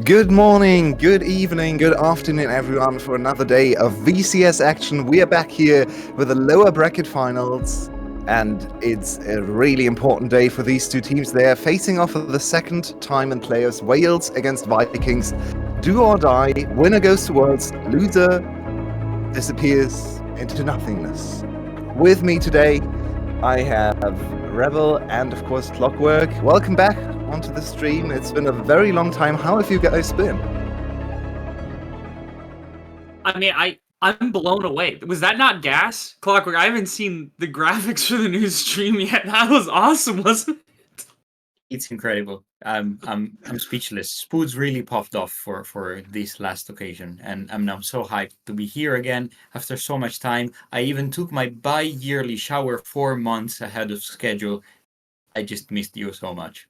Good morning, good evening, good afternoon, everyone, for another day of VCS action. We are back here with the lower bracket finals, and it's a really important day for these two teams. They are facing off for the second time in playoffs. Wales against Vikings. Do or die. Winner goes to Worlds. Loser disappears into nothingness. With me today, I have Rebel and, of course, Clockwork. Welcome back onto the stream. It's been a very long time. How have you guys been? I mean, I'm blown away. Was that not gas? Clockwork, I haven't seen the graphics for the new stream yet. That was awesome, wasn't it? It's incredible. I'm speechless. Spoods really popped off for this last occasion, and I'm now so hyped to be here again after so much time. I even took my bi-yearly shower 4 months ahead of schedule. I just missed you so much.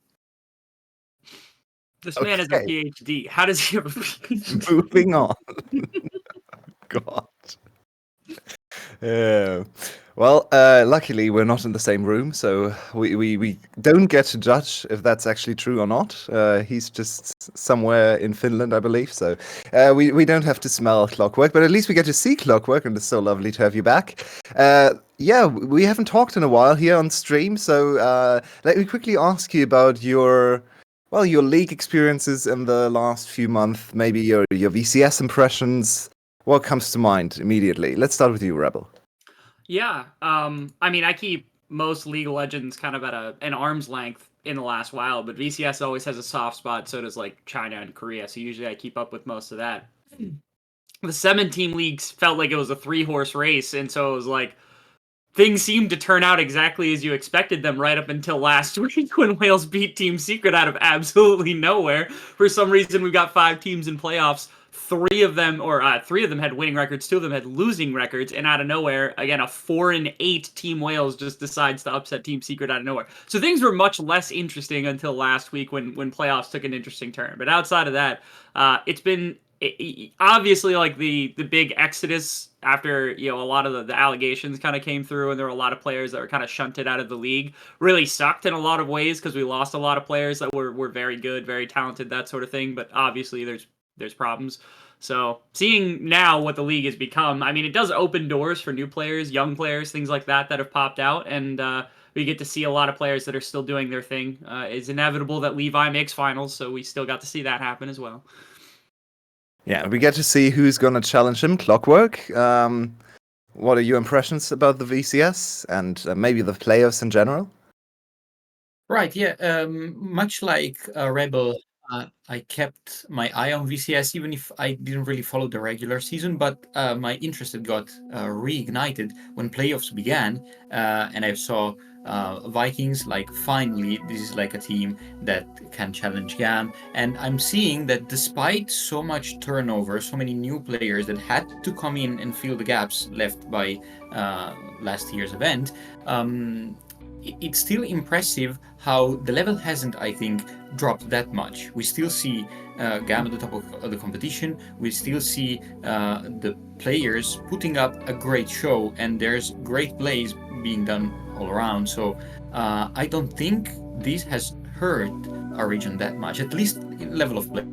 This man has a PhD. How does he have a PhD? Moving on. God. Well, luckily we're not in the same room, so we don't get to judge if that's actually true or not. He's just somewhere in Finland, I believe, so we don't have to smell Clockwork, but at least we get to see Clockwork, and it's so lovely to have you back. Yeah, we haven't talked in a while here on stream, so let me quickly ask you about your league experiences in the last few months, maybe your VCS impressions. What comes to mind immediately? Let's start with you, Rebel. Yeah, I mean, I keep most League of Legends kind of at an arm's length in the last while, but VCS always has a soft spot, so does like China and Korea, so usually I keep up with most of that. The 7-team leagues felt like it was a 3-horse race, and so it was like, things seemed to turn out exactly as you expected them right up until last week when Wales beat Team Secret out of absolutely nowhere. For some reason, we've got 5 teams in playoffs. 3 of them had winning records, 2 of them had losing records, and out of nowhere, again, a 4-8 Team Wales just decides to upset Team Secret out of nowhere. So things were much less interesting until last week when playoffs took an interesting turn. But outside of that, it's been obviously like the big exodus after a lot of the allegations kind of came through, and there were a lot of players that were kind of shunted out of the league. Really sucked in a lot of ways because we lost a lot of players that were very good, very talented, that sort of thing. But obviously there's problems. So seeing now what the league has become, I mean, it does open doors for new players, young players, things like that have popped out, and we get to see a lot of players that are still doing their thing. It's inevitable that Levi makes finals, so we still got to see that happen as well. Yeah, we get to see who's going to challenge him. Clockwork. What are your impressions about the VCS and maybe the playoffs in general? Right, yeah. Much like Rebel, I kept my eye on VCS, even if I didn't really follow the regular season, but my interest got reignited when playoffs began, and I saw Vikings, like, finally, this is like a team that can challenge GAM, and I'm seeing that despite so much turnover, so many new players that had to come in and fill the gaps left by last year's event, it's still impressive how the level hasn't, I think, dropped that much. We still see GAM at the top of the competition. We still see the players putting up a great show, and there's great plays being done all around. So I don't think this has hurt our region that much, at least in level of play.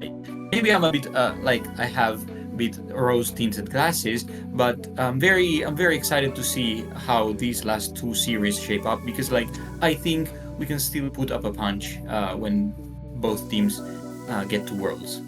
Maybe I'm a bit like I have bit rose-tinted glasses, but I'm very excited to see how these last 2 series shape up, because I think we can still put up a punch when both teams get to Worlds.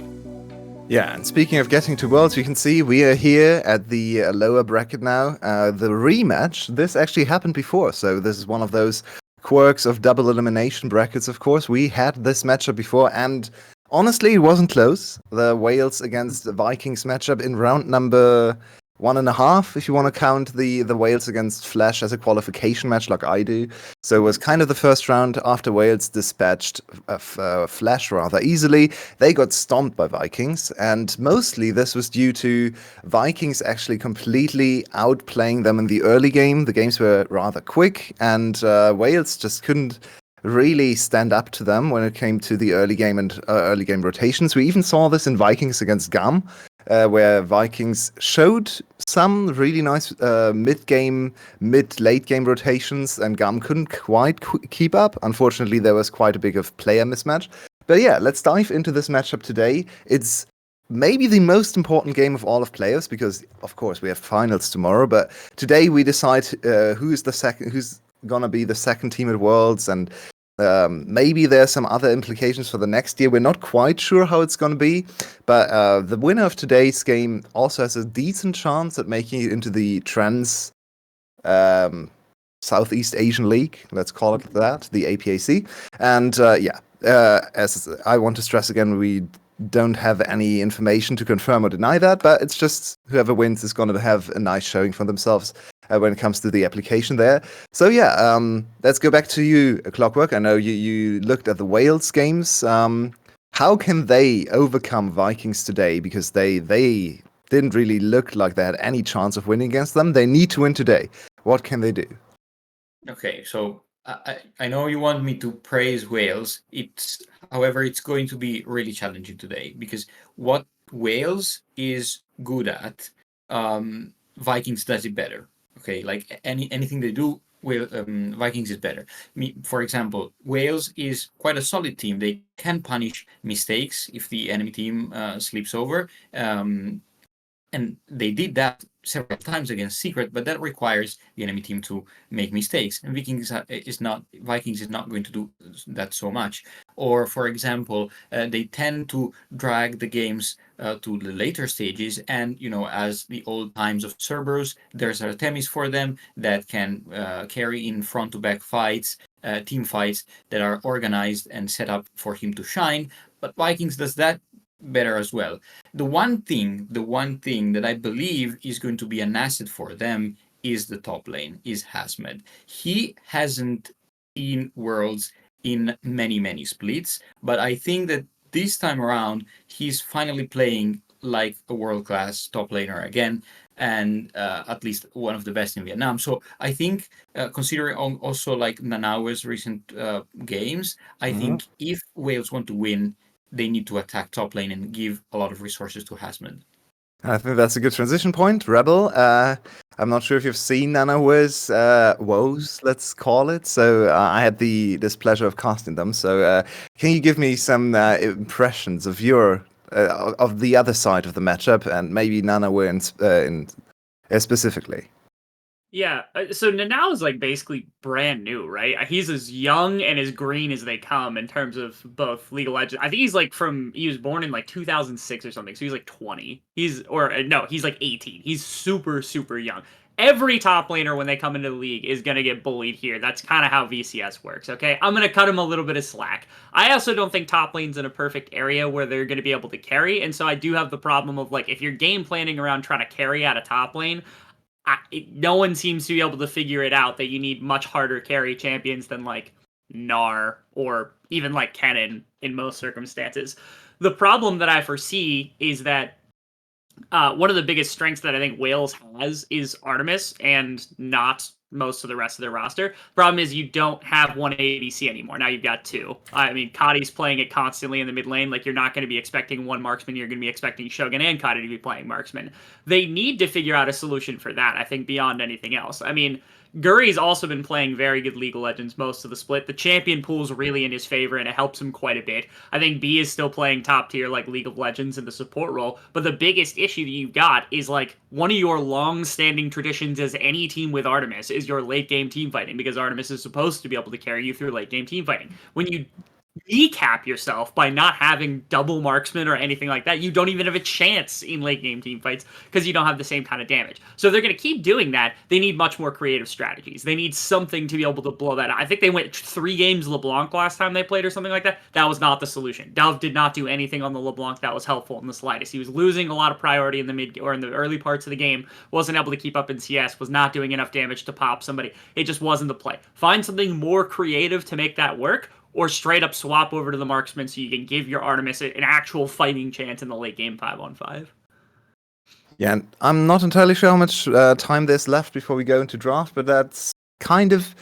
Yeah, and speaking of getting to Worlds, you can see we are here at the lower bracket now. The rematch, this actually happened before, so this is one of those quirks of double elimination brackets, of course. We had this matchup before, and honestly, it wasn't close. The Wales against the Vikings matchup in round number 1.5, if you want to count the Wales against Flash as a qualification match like I do. So it was kind of the first round after Wales dispatched Flash rather easily. They got stomped by Vikings, and mostly this was due to Vikings actually completely outplaying them in the early game. The games were rather quick, and Wales just couldn't really stand up to them when it came to the early game and early game rotations. We even saw this in Vikings against GAM, where Vikings showed some really nice mid-late game rotations, and GAM couldn't quite keep up. Unfortunately, there was quite a big of player mismatch. But yeah, let's dive into this matchup today. It's maybe the most important game of all of playoffs because, of course, we have finals tomorrow. But today we decide who's gonna be the second team at Worlds, and maybe there's some other implications for the next year. We're not quite sure how it's gonna be, but the winner of today's game also has a decent chance at making it into the Trans Southeast Asian League. Let's call it that, the APAC. And as I want to stress again, we don't have any information to confirm or deny that, but it's just whoever wins is going to have a nice showing for themselves when it comes to the application there. So yeah, let's go back to you, Clockwork. I know you looked at the Wales games. How can they overcome Vikings today? Because they didn't really look like they had any chance of winning against them. They need to win today. What can they do? Okay, so I know you want me to praise Wales. However, it's going to be really challenging today because what Wales is good at, Vikings does it better. Okay, like anything they do, Vikings is better. For example, Wales is quite a solid team. They can punish mistakes if the enemy team sleeps over. And they did that several times against Secret, but that requires the enemy team to make mistakes. And Vikings is not going to do that so much. Or, for example, they tend to drag the games to the later stages. And, as the old times of Cerberus, there's Artemis for them that can carry in front-to-back fights, team fights that are organized and set up for him to shine. But Vikings does that better as well. The one thing that I believe is going to be an asset for them is the top lane, is Hasmed. He hasn't seen Worlds in many splits, but I think that this time around he's finally playing like a world-class top laner again, and at least one of the best in Vietnam. So I think, considering also like Nanawe's recent games, I think if Wales want to win, they need to attack top lane and give a lot of resources to Hasmed. I think that's a good transition point. Rebel, I'm not sure if you've seen Nanawe's woes, let's call it. So I had the displeasure of casting them. So can you give me some impressions of your of the other side of the matchup and maybe Nanawe in specifically? Yeah, so Nanao is like basically brand new, right? He's as young and as green as they come in terms of both League of Legends. I think he was born in like 2006 or something, so he's like 20. He's like 18. He's super young. Every top laner when they come into the league is going to get bullied here. That's kind of how VCS works, okay? I'm going to cut him a little bit of slack. I also don't think top lane's in a perfect area where they're going to be able to carry, and so I do have the problem of like if you're game planning around trying to carry out a top lane, no one seems to be able to figure it out that you need much harder carry champions than like Gnar or even like Kennen in most circumstances. The problem that I foresee is that one of the biggest strengths that I think Wales has is Artemis and not most of the rest of their roster. Problem is you don't have one ADC anymore. Now you've got two. I mean, Kadi's playing it constantly in the mid lane. Like, you're not going to be expecting one marksman. You're going to be expecting Shogun and Kadi to be playing marksman. They need to figure out a solution for that, I think, beyond anything else. I mean, Guri's also been playing very good League of Legends most of the split. The champion pool's really in his favor, and it helps him quite a bit. I think B is still playing top tier like League of Legends in the support role, but the biggest issue that you've got is like one of your long-standing traditions as any team with Artemis is your late-game team fighting, because Artemis is supposed to be able to carry you through late-game team fighting. When you decap yourself by not having double marksman or anything like that, you don't even have a chance in late game team fights because you don't have the same kind of damage. So if they're going to keep doing that, they need much more creative strategies. They need something to be able to blow that out. I think they went 3 games LeBlanc last time they played or something like that. That was not the solution. Dove did not do anything on the LeBlanc that was helpful in the slightest. He was losing a lot of priority in the mid or in the early parts of the game, wasn't able to keep up in CS, was not doing enough damage to pop somebody. It just wasn't the play. Find something more creative to make that work, or straight up swap over to the marksman so you can give your Artemis an actual fighting chance in the late game 5-on-5. Yeah, and I'm not entirely sure how much time there's left before we go into draft, but that's kind of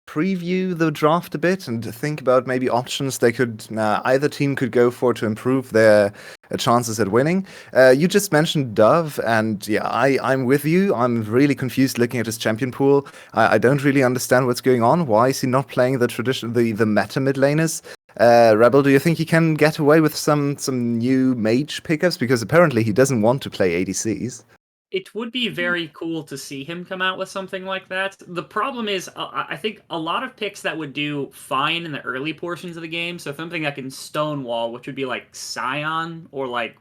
preview the draft a bit and think about maybe options they could either team could go for to improve their chances at winning. You just mentioned Dove, and yeah, I'm with you. I'm really confused looking at his champion pool. I don't really understand what's going on. Why is he not playing the meta mid laners? Rebel, do you think he can get away with some new mage pickups? Because apparently he doesn't want to play ADCs. It would be very cool to see him come out with something like that. The problem is, I think a lot of picks that would do fine in the early portions of the game, so something that can stonewall, which would be like Scion or like,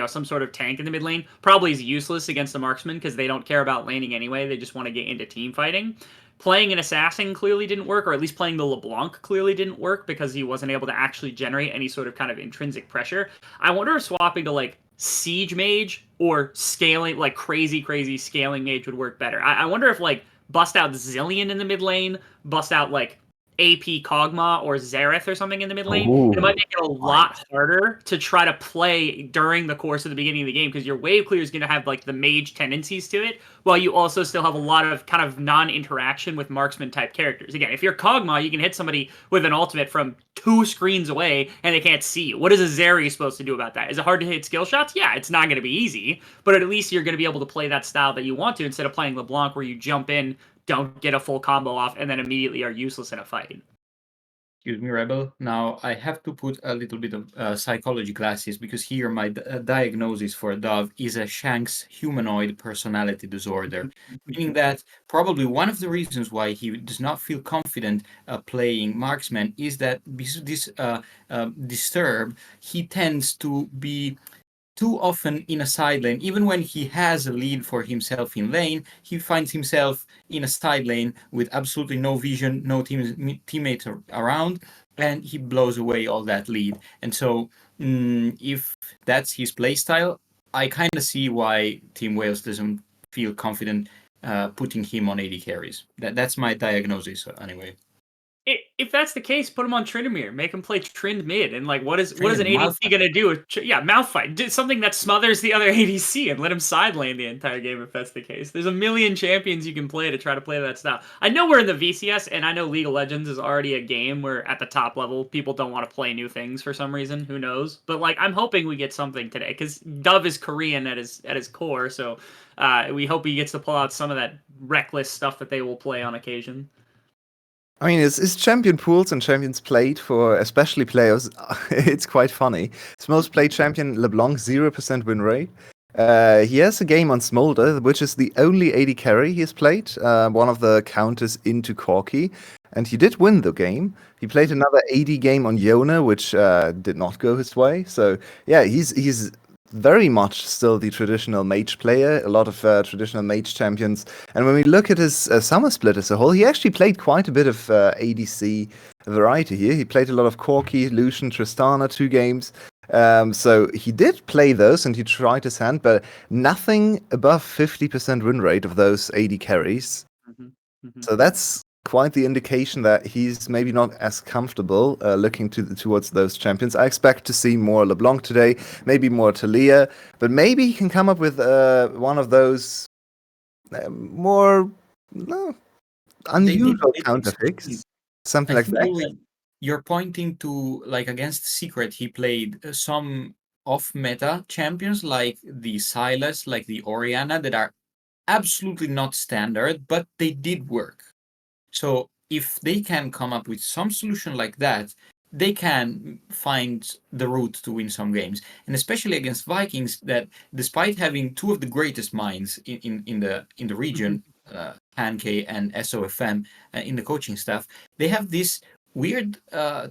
some sort of tank in the mid lane, probably is useless against the marksman because they don't care about laning anyway. They just want to get into team fighting. Playing an assassin clearly didn't work, or at least playing the LeBlanc clearly didn't work because he wasn't able to actually generate any sort of kind of intrinsic pressure. I wonder if swapping to like siege mage or scaling, like crazy scaling mage would work better. I wonder if like bust out Zillion in the mid lane, bust out like AP Kog'Maw or Xerath or something in the mid lane. It might make it a lot harder to try to play during the course of the beginning of the game because your wave clear is going to have like the mage tendencies to it, while you also still have a lot of kind of non-interaction with marksman type characters. Again, if you're Kog'Maw, you can hit somebody with an ultimate from 2 screens away and they can't see you. What is a Zeri supposed to do about that? Is it hard to hit skill shots? Yeah, it's not going to be easy, but at least you're going to be able to play that style that you want to instead of playing LeBlanc where you jump in, don't get a full combo off, and then immediately are useless in a fight. Excuse me, Rebel. Now I have to put a little bit of psychology glasses because here my diagnosis for Dove is a Shanks humanoid personality disorder, meaning that probably one of the reasons why he does not feel confident playing marksman is that because of this disturb, he tends to be too often in a side lane. Even when he has a lead for himself in lane, he finds himself in a side lane with absolutely no vision, no teammates around, and he blows away all that lead. And so, if that's his playstyle, I kind of see why Team Wales doesn't feel confident putting him on AD carries. That's my diagnosis anyway. If that's the case, put him on Tryndamere. Make him play Trynd mid. And like, what is an Trynd ADC going to do? Mouth fight. Do something that smothers the other ADC and let him side lane the entire game if that's the case. There's a million champions you can play to try to play that style. I know we're in the VCS, and I know League of Legends is already a game where at the top level, people don't want to play new things for some reason. Who knows? But like, I'm hoping we get something today because Dove is Korean at his core. So we hope he gets to pull out some of that reckless stuff that they will play on occasion. I mean, his champion pools and champions played for especially players, it's quite funny. His most played champion, LeBlanc, 0% win rate. He has a game on Smolder, which is the only AD carry he has played, one of the counters into Corki, and he did win the game. He played another AD game on Yona, which did not go his way. So, yeah, he's very much still the traditional mage player, a lot of traditional mage champions. And when we look at his summer split as a whole, he actually played quite a bit of ADC variety here. He played a lot of Corki, Lucian, Tristana, 2 games. So he did play those and he tried his hand, but nothing above 50% win rate of those AD carries. So that's quite the indication that he's maybe not as comfortable looking towards those champions. I expect to see more LeBlanc today, maybe more Talia, but maybe he can come up with one of those more unusual counter picks, something like that. You're pointing to, like, against Secret, he played some off-meta champions like the Silas, like the Orianna, that are absolutely not standard, but they did work. So if they can come up with some solution like that, they can find the route to win some games. And especially against Vikings, that despite having 2 of the greatest minds in the region, Pancake and SOFM, in the coaching staff, they have this weird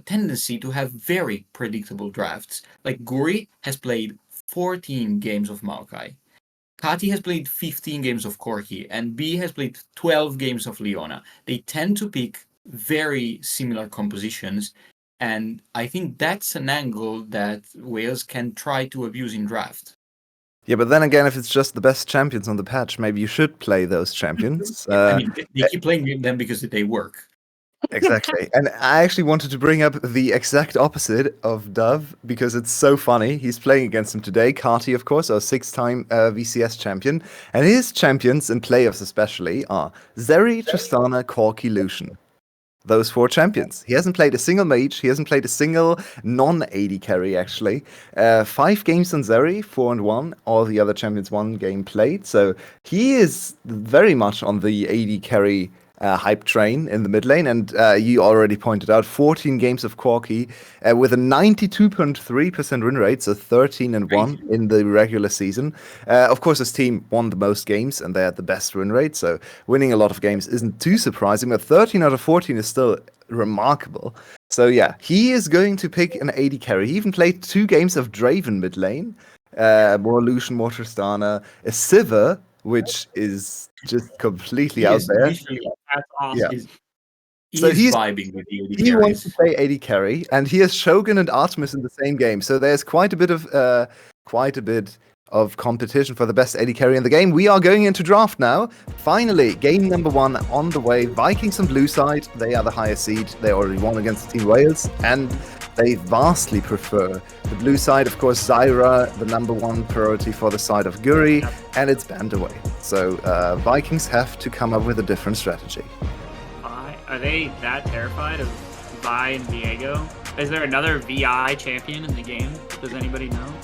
tendency to have very predictable drafts. Like Guri has played 14 games of Maokai. Kati has played 15 games of Corki, and B has played 12 games of Leona. They tend to pick very similar compositions, and I think that's an angle that Wales can try to abuse in draft. Yeah, but then again, if it's just the best champions on the patch, maybe you should play those champions. I mean, they keep playing them because they work. Exactly. And I actually wanted to bring up the exact opposite of Dove because it's so funny. He's playing against him today. Kati, of course, our 6-time VCS champion. And his champions in playoffs especially are Zeri, Tristana, Corki, Lucian. Those 4 champions. He hasn't played a single mage. He hasn't played a single non-AD carry, actually. 5 games on Zeri, 4-1. All the other champions 1 game played. So he is very much on the AD carry hype train in the mid lane. And you already pointed out 14 games of Corki with a 92.3% win rate, so 13-1 in the regular season. Of course, his team won the most games and they had the best win rate, so winning a lot of games isn't too surprising, but 13 out of 14 is still remarkable. So yeah, he is going to pick an AD carry. He even played 2 games of Draven mid lane, more Lucian, more Tristana, a Sivir, which is just completely out there. That's awesome. Yeah. He's vibing with the AD He wants to play AD carry, and he has Shogun and Artemis in the same game. So there's quite a bit of competition for the best AD carry in the game. We are going into draft now. Finally, game number 1 on the way. Vikings on blue side. They are the highest seed. They already won against Team Wales, and they vastly prefer the blue side. Of course, Zyra, the number 1 priority for the side of Guri, and it's banned away. So Vikings have to come up with a different strategy. Are they that terrified of Vi and Viego? Is there another VI champion in the game? Does anybody know?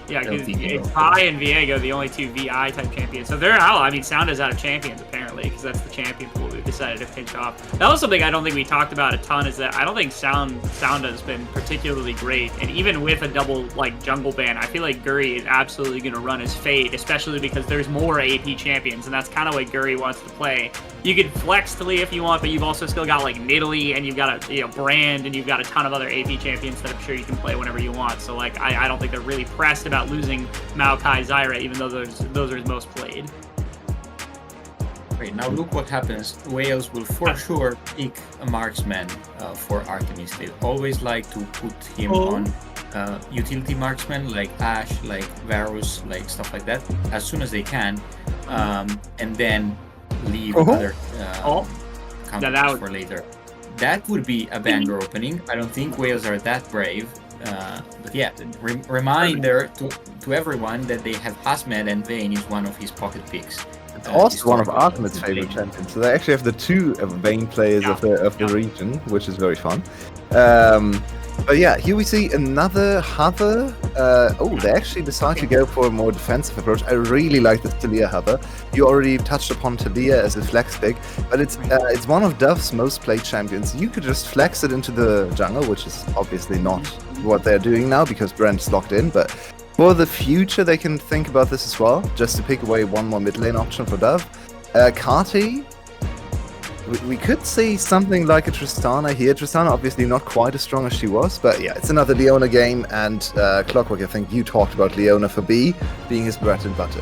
Yeah, because it's Vi and Viego, the only 2 VI type champions. So they're out. I mean, Sounda's out of champions apparently, because that's the champion pool we decided to pinch off. That was something I don't think we talked about a ton. Is that I don't think Sounda's been particularly great, and even with a double jungle ban, I feel like Guri is absolutely going to run his fate, especially because there's more AP champions, and that's kind of what Guri wants to play. You could flex Talia if you want, but you've also still got like Nidalee, and you've got a Brand, and you've got a ton of other AP champions that I'm sure you can play whenever you want. So like I don't think they're really pressed about losing Maokai, Zyra, even though those are his most played. Now look what happens. Wales will for sure pick a marksman for Artemis. They always like to put him on utility marksman like Ashe, like Varus, like stuff like that as soon as they can, and then leave other counters for later. That would be a banger opening. I don't think Wales are that brave. But yeah, reminder to everyone that they have Hasmed, and Vayne is one of his pocket picks. It's also one of Artemis' favorite champions. So they actually have the 2 Vayne players of the region, which is very fun. But yeah, here we see another hover. They actually decide to go for a more defensive approach. I really like this Talia hover. You already touched upon Talia as a flex pick, but it's one of Dove's most played champions. You could just flex it into the jungle, which is obviously not what they're doing now because Brent's locked in, but for the future they can think about this as well, just to pick away one more mid lane option for Dove. Kati, we could see something like a Tristana here. Tristana obviously not quite as strong as she was, but yeah, it's another Leona game, and Clockwork, I think you talked about Leona for B being his bread and butter.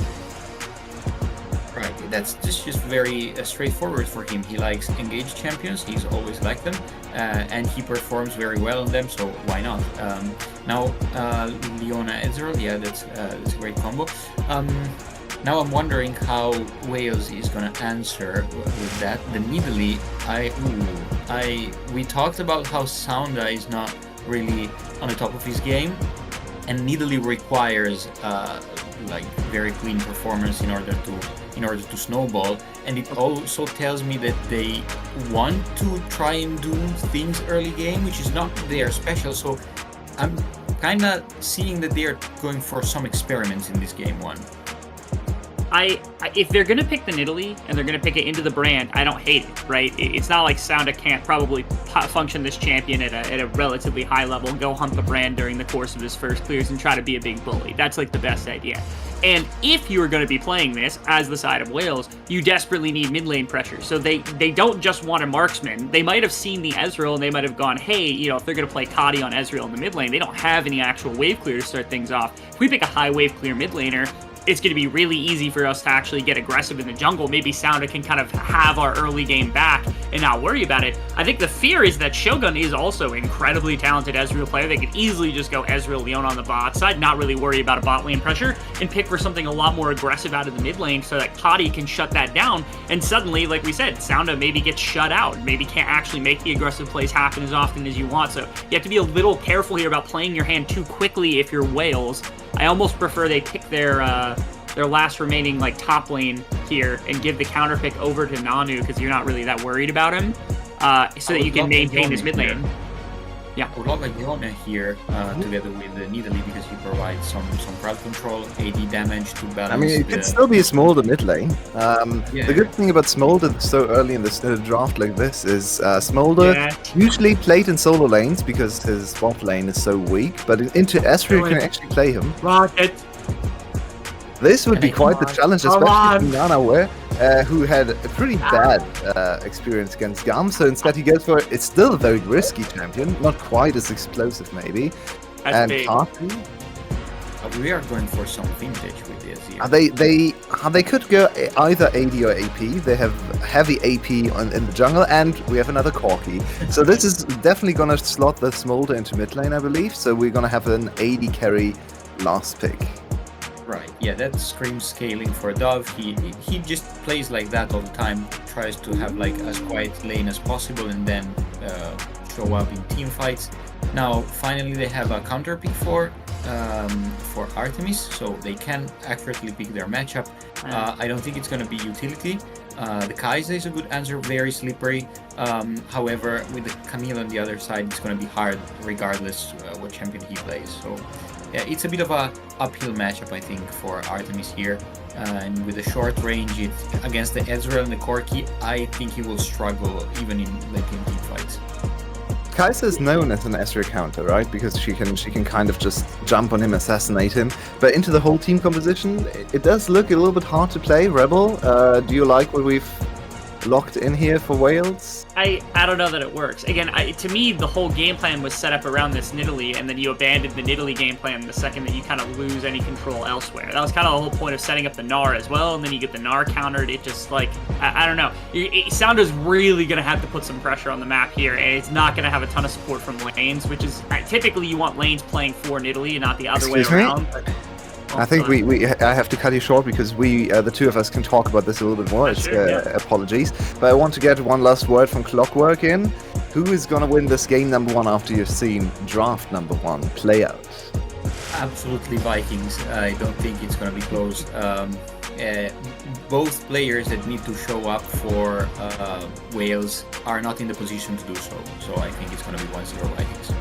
Right, that's just very straightforward for him. He likes engaged champions, he's always liked them, and he performs very well on them, so why not? Now, Leona Ezreal, yeah, that's a great combo. Now I'm wondering how Wales is gonna answer with that. The Nidalee, we talked about how Sounda is not really on the top of his game, and Nidalee requires like very clean performance in order to snowball. And it also tells me that they want to try and do things early game, which is not their special. So I'm kind of seeing that they are going for some experiments in this game 1. If they're gonna pick the Nidalee and they're gonna pick it into the Brand, I don't hate it, right? It's not like Sounda can't probably function this champion at a relatively high level and go hunt the Brand during the course of his first clears and try to be a big bully. That's like the best idea. And if you are going to be playing this as the side of Wales, you desperately need mid lane pressure. So they don't just want a marksman. They might have seen the Ezreal and they might have gone, hey, if they're going to play Kati on Ezreal in the mid lane, they don't have any actual wave clear to start things off. If we pick a high wave clear mid laner, it's going to be really easy for us to actually get aggressive in the jungle. Maybe Sounda can kind of have our early game back and not worry about it. I think the fear is that Shogun is also incredibly talented Ezreal player. They could easily just go Ezreal Leon on the bot side, not really worry about a bot lane pressure, and pick for something a lot more aggressive out of the mid lane so that Kati can shut that down. And suddenly, like we said, Sounda maybe gets shut out, maybe can't actually make the aggressive plays happen as often as you want. So you have to be a little careful here about playing your hand too quickly if you're Wales. I almost prefer they pick their last remaining top lane here and give the counter pick over to Nanu because you're not really that worried about him, so that you can maintain this mid lane. Yeah. Yona here together with Nidalee because he provides some crowd control, AD damage to balance. I mean, it could still be a Smolder mid lane. Yeah. The good thing about Smolder so early in this draft like this is Smolder usually played in solo lanes because his bot lane is so weak, but into Ezreal you can actually play him. Rocket. This would be quite the challenge, especially for Nana, who had a pretty bad experience against Gum, so instead he goes for it. It's still a very risky champion, not quite as explosive maybe. And Karthi, we are going for some vintage with this here. they could go either AD or AP. They have heavy AP in the jungle, and we have another Corki. So this is definitely gonna slot the Smolder into mid lane, I believe. So we're gonna have an AD carry last pick. Right, yeah, that screams scaling for Dove. He just plays like that all the time, tries to have like as quiet lane as possible and then show up in team fights. Now, finally, they have a counter pick for Artemis, so they can accurately pick their matchup. I don't think it's going to be utility. The Kai'Sa is a good answer, very slippery. However, with the Camille on the other side, it's going to be hard regardless what champion he plays. So yeah, it's a bit of a uphill matchup, I think, for Artemis here. And with the short range against the Ezreal and the Corki, I think he will struggle even in late game team fights. Kai'Sa is known as an Ezreal counter, right? Because she can kind of just jump on him, assassinate him. But into the whole team composition, it does look a little bit hard to play. Rebel, do you like what we've locked in here for Wales? I don't know that it works. Again, to me, the whole game plan was set up around this Nidalee, and then you abandoned the Nidalee game plan the second that you kind of lose any control elsewhere. That was kind of the whole point of setting up the Gnar as well, and then you get the Gnar countered. It just, like, I don't know. Sounder's really going to have to put some pressure on the map here, and it's not going to have a ton of support from lanes, which is, typically you want lanes playing for Nidalee and not the other way around. I think I have to cut you short because the two of us can talk about this a little bit more. Apologies. But I want to get one last word from Clockwork in. Who is going to win this game number one after you've seen draft number one play out? Absolutely Vikings. I don't think it's going to be close. Both players that need to show up for Wales are not in the position to do so. So I think it's going to be 1-0 Vikings.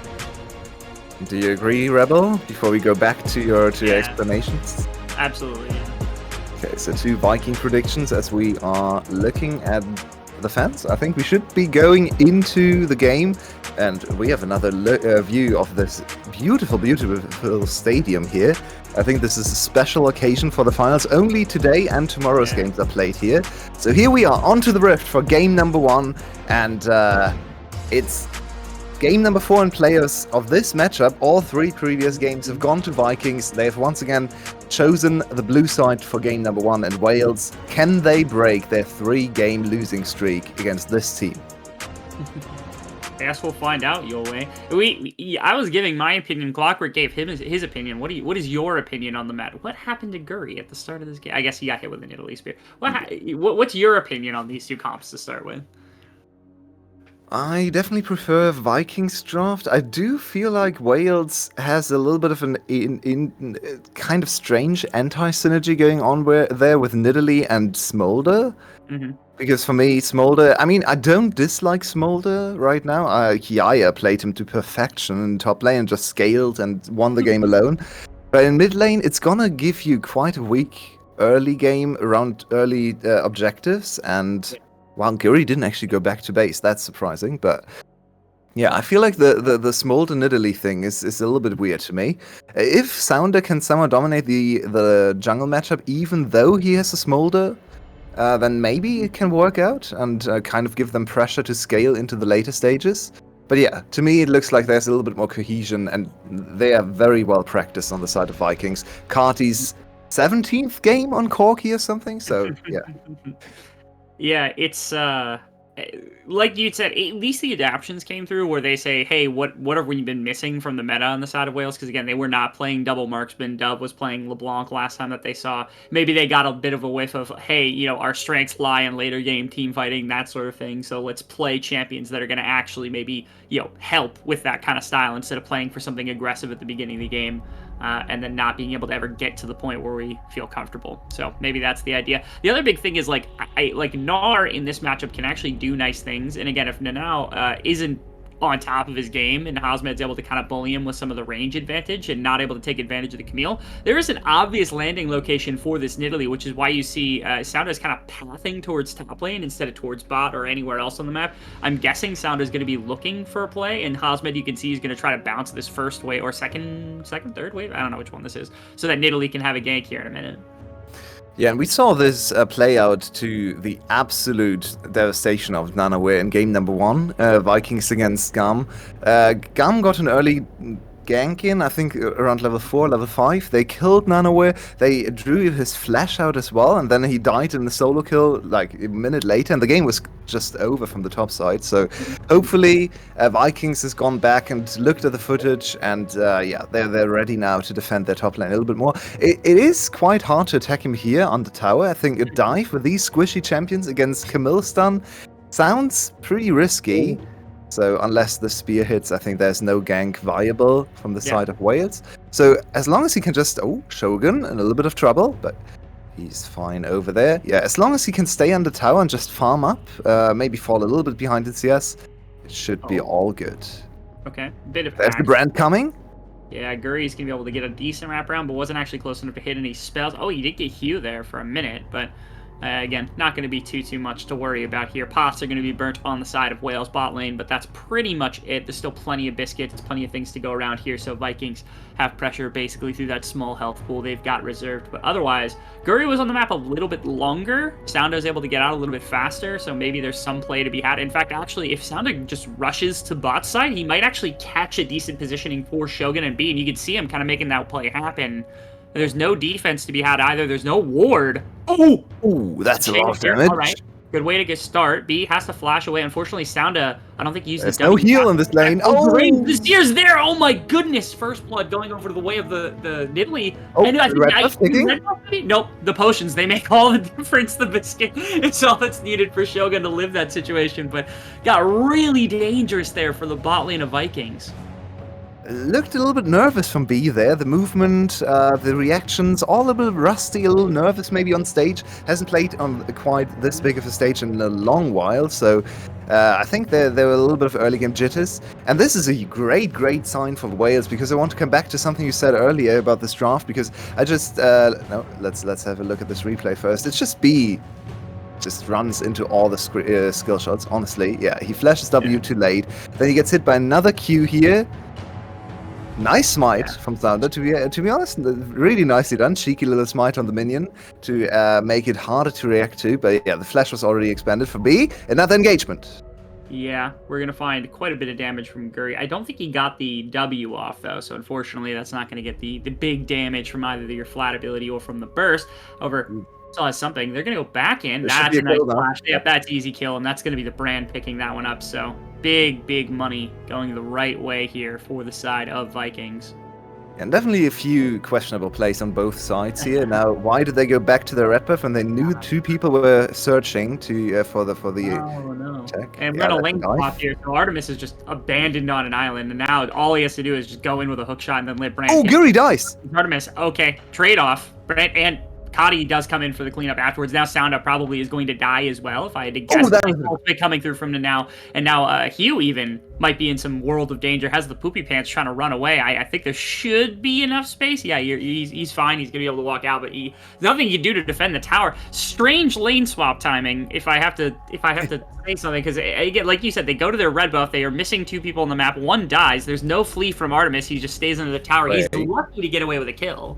Do you agree, Rebel? Before we go back to your explanations? Absolutely, yeah. Okay, so 2 Viking predictions as we are looking at the fans. I think we should be going into the game, and we have another view of this beautiful, beautiful stadium here. I think this is a special occasion for the finals. Only today and tomorrow's games are played here. So here we are, onto the Rift for game number 1, and it's game number 4 in players of this matchup. All 3 previous games have gone to Vikings. They have once again chosen the blue side for game number 1, and Wales, can they break their 3-game losing streak against this team? I guess we'll find out, Yolway. I was giving my opinion. Clockwork gave him his opinion. What is your opinion on the matter? What happened to Guri at the start of this game? I guess he got hit with an Italy spear. What's your opinion on these 2 comps to start with? I definitely prefer Vikings draft. I do feel like Wales has a little bit of an kind of strange anti-synergy going on there with Nidalee and Smolder. Mm-hmm. Because for me, Smolder, I mean, I don't dislike Smolder right now. Kiaya played him to perfection in top lane and just scaled and won the game alone. But in mid lane, it's gonna give you quite a weak early game around early objectives, and well, Guri didn't actually go back to base. That's surprising, but yeah, I feel like the Smolder Nidalee thing is a little bit weird to me. If Sounder can somehow dominate the jungle matchup, even though he has a Smolder, then maybe it can work out and kind of give them pressure to scale into the later stages. But yeah, to me it looks like there's a little bit more cohesion, and they are very well practiced on the side of Vikings. Karti's 17th game on Corki or something, so yeah. Yeah, it's like you said, at least the adaptions came through where they say, hey, what have we been missing from the meta on the side of Wales? Because again, they were not playing double marksman. Dove was playing LeBlanc last time that they saw. Maybe they got a bit of a whiff of, hey, our strengths lie in later game team fighting, that sort of thing. So let's play champions that are going to actually maybe, help with that kind of style instead of playing for something aggressive at the beginning of the game. And then not being able to ever get to the point where we feel comfortable. So maybe that's the idea. The other big thing is like Gnar in this matchup can actually do nice things. And again, if Nanao isn't on top of his game, and Hazmed's able to kind of bully him with some of the range advantage and not able to take advantage of the Camille. There is an obvious landing location for this Nidalee, which is why you see Sounda is kind of pathing towards top lane instead of towards bot or anywhere else on the map. I'm guessing Sounda is going to be looking for a play, and Hazmed, you can see, is going to try to bounce this first wave, or third wave? I don't know which one this is, so that Nidalee can have a gank here in a minute. Yeah, and we saw this play out to the absolute devastation of Nanaware in game number 1, Vikings against Gum. Gum got an early gank in, I think around level 4, level 5. They killed Nanaware, they drew his flash out as well, and then he died in the solo kill like a minute later, and the game was just over from the top side. So hopefully Vikings has gone back and looked at the footage, and yeah, they're ready now to defend their top lane a little bit more. It is quite hard to attack him here on the tower. I think a dive with these squishy champions against Camille stun sounds pretty risky. So unless the spear hits, I think there's no gank viable from the side of Wales. So as long as he can just... Oh, Shogun in a little bit of trouble, but he's fine over there. Yeah, as long as he can stay on the tower and just farm up, maybe fall a little bit behind in CS, it should be all good. Okay, bit of There's the brand coming. Yeah, Guri's going to be able to get a decent wraparound, but wasn't actually close enough to hit any spells. Oh, he did get Hugh there for a minute, but... again, not going to be too much to worry about here. Pots are going to be burnt on the side of Wales bot lane, but that's pretty much it. There's still plenty of biscuits, plenty of things to go around here, so Vikings have pressure basically through that small health pool they've got reserved. But otherwise, Guri was on the map a little bit longer. Sounda is able to get out a little bit faster, so maybe there's some play to be had. In fact, actually, if Sounda just rushes to bot side, he might actually catch a decent positioning for Shogun and B, and you can see him kind of making that play happen. There's no defense to be had either. There's no ward. Oh! Ooh, that's a lot of damage. All right. Good way to get start. B has to flash away. Unfortunately, Sounda, I don't think he used There's the no W. heal in this lane. Oh, great. The Seer's there. Oh, my goodness. First blood going over to the way of the Nidalee. Oh, I think red buff sticking? Nope. The potions, they make all the difference. The biscuit, it's all that's needed for Shogun to live that situation. But got really dangerous there for the bot lane of Vikings. Looked a little bit nervous from B there. The movement, the reactions, all a little bit rusty, a little nervous maybe on stage. Hasn't played on quite this big of a stage in a long while, so I think there were a little bit of early game jitters. And this is a great sign for Wales, because I want to come back to something you said earlier about this draft, because I just... no, let's have a look at this replay first. It's just B just runs into all the skill shots, honestly. Yeah, he flashes W too late. Then he gets hit by another Q here. Nice smite from Sounda, to be honest, really nicely done. Cheeky little smite on the minion to make it harder to react to. But yeah, the flash was already expended for B. Another engagement. Yeah, we're going to find quite a bit of damage from Guri. I don't think he got the W off, though, so unfortunately that's not going to get the big damage from either your flat ability or from the burst. Over... Still has something. They're going to go back in. That's a nice flash. Yep, that's easy kill, and that's going to be the brand picking that one up. So big money going the right way here for the side of Vikings. And definitely a few questionable plays on both sides here. Now, why did they go back to their red buff when they knew two people were searching to for the attack? And we're gonna link off here. So Artemis is just abandoned on an island, and now all he has to do is just go in with a hook shot and then let Brand. Oh, Guri dies. Artemis. Okay, trade off. Brand and Kadi does come in for the cleanup afterwards. Now Sounda probably is going to die as well, if I had to guess. Coming through from the now. And now Hugh even might be in some world of danger. Has the poopy pants trying to run away. I think there should be enough space. Yeah, he's fine. He's going to be able to walk out, but there's nothing you can do to defend the tower. Strange lane swap timing, if I have to say something, because again, like you said, they go to their red buff. They are missing two people on the map. One dies. There's no flee from Artemis. He just stays under the tower. Right. He's lucky to get away with a kill.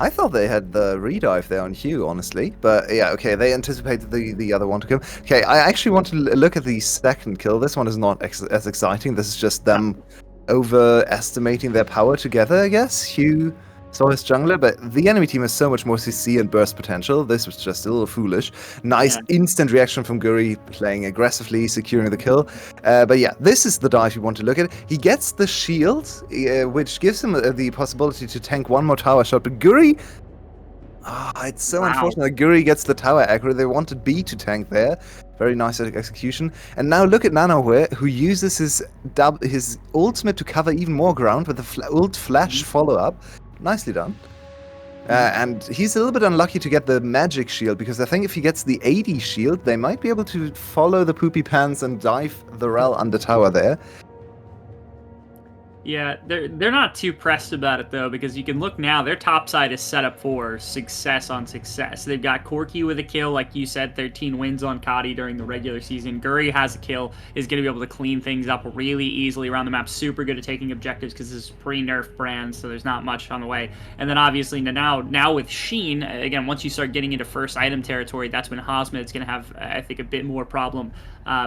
I thought they had the redive there on Hugh, honestly. But yeah, okay, they anticipated the other one to come. Okay, I actually want to look at the second kill. This one is not as exciting. This is just them overestimating their power together, I guess. Hugh saw his jungler, but the enemy team has so much more CC and burst potential. This was just a little foolish. Nice instant reaction from Guri, playing aggressively, securing the kill. But yeah, this is the dive you want to look at. He gets the shield, which gives him the possibility to tank one more tower shot. But Guri... it's so unfortunate that Guri gets the tower aggro. They wanted B to tank there. Very nice execution. And now look at Nanaware, who uses his ultimate to cover even more ground with the ult flash follow-up. Nicely done. And he's a little bit unlucky to get the magic shield, because I think if he gets the AD shield, they might be able to follow the poopy pants and dive the Rel under tower there. Yeah, they're not too pressed about it though, because you can look now, their top side is set up for success on success. They've got Corki with a kill, like you said, 13 wins on Kadi during the regular season. Guri has a kill, is going to be able to clean things up really easily around the map. Super good at taking objectives because this is pre-nerf brand, so there's not much on the way. And then obviously now with Sheen, again, once you start getting into first item territory, that's when Hosmet is going to have, I think, a bit more problem